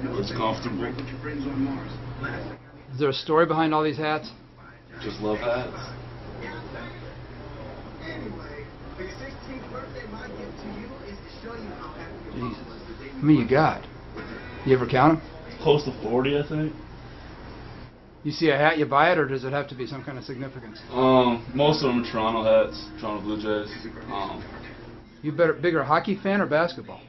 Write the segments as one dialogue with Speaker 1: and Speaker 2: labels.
Speaker 1: It's comfortable.
Speaker 2: Is there a story behind all these hats?
Speaker 1: Just love hats.
Speaker 2: Jesus. How many you got? You ever count them?
Speaker 1: Close to 40, I think.
Speaker 2: You see a hat, you buy it, or does it have to be some kind of significance?
Speaker 1: Most of them are Toronto hats, Toronto Blue Jays.
Speaker 2: You bigger hockey fan or basketball?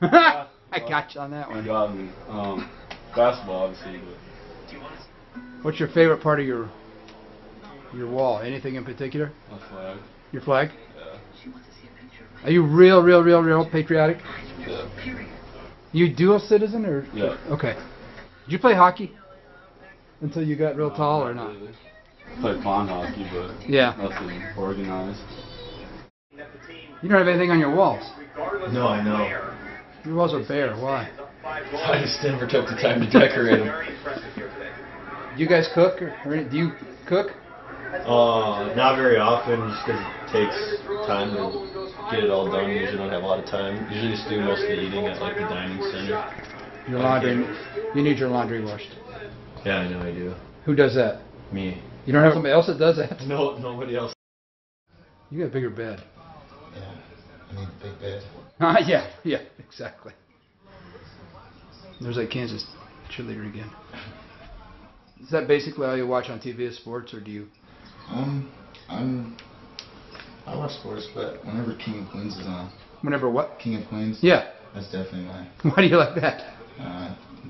Speaker 2: I got you on that one.
Speaker 1: You got me. Basketball, obviously, but
Speaker 2: What's your favorite part of your wall? Anything in particular?
Speaker 1: my flag.
Speaker 2: Your flag?
Speaker 1: Yeah.
Speaker 2: Are you real patriotic?
Speaker 1: Yeah.
Speaker 2: You dual citizen or?
Speaker 1: Yeah.
Speaker 2: Okay. Did you play hockey until you got real tall or not?
Speaker 1: Really. Played pond hockey, but
Speaker 2: Yeah.
Speaker 1: nothing organized.
Speaker 2: You don't have anything on your walls.
Speaker 3: No, I know.
Speaker 2: Your walls are bare. Why?
Speaker 3: I just never took the time to decorate them.
Speaker 2: Do you guys cook or do you cook?
Speaker 3: Not very often, just because it takes time to get it all done. Usually don't have a lot of time. Usually just do most of the eating at like the dining center.
Speaker 2: Your laundry. You need your laundry washed.
Speaker 3: Yeah, I know I do.
Speaker 2: Who does that?
Speaker 3: Me.
Speaker 2: You don't have somebody else that does that?
Speaker 3: No, nobody else.
Speaker 2: You got a bigger bed.
Speaker 4: Yeah, I need a big bed.
Speaker 2: Yeah, exactly. There's that Kansas cheerleader again. Is that basically all you watch on TV is sports, or do you?
Speaker 4: I watch sports, but whenever King of Queens is on.
Speaker 2: Whenever what?
Speaker 4: King of Queens?
Speaker 2: Yeah.
Speaker 4: That's definitely mine.
Speaker 2: Why do you like that?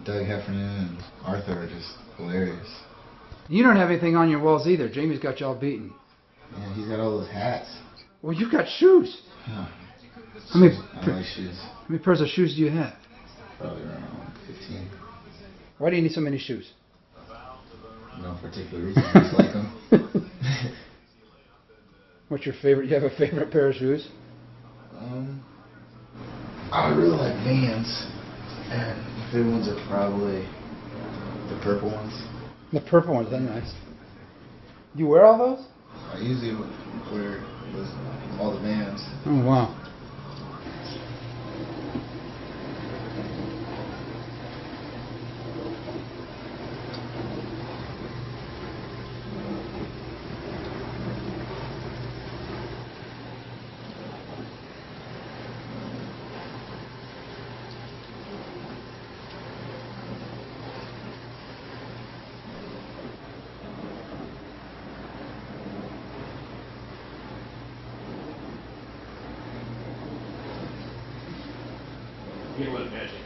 Speaker 4: Doug Heffernan and Arthur are just hilarious.
Speaker 2: You don't have anything on your walls either. Jamie's got you all beaten.
Speaker 4: Yeah, he's got all those hats.
Speaker 2: Well, you've got shoes.
Speaker 4: Huh.
Speaker 2: How many,
Speaker 4: I like shoes.
Speaker 2: how many pairs of shoes do you have?
Speaker 4: Probably around 15.
Speaker 2: Why do you need so many shoes?
Speaker 4: No particular reason. I just like them.
Speaker 2: What's your favorite? You have a favorite pair of shoes?
Speaker 4: I really like Vans. And my favorite ones are probably the purple ones.
Speaker 2: The purple ones, they're nice. You wear all those?
Speaker 4: I usually wear all the Vans.
Speaker 2: Oh, wow.
Speaker 5: Get with magic.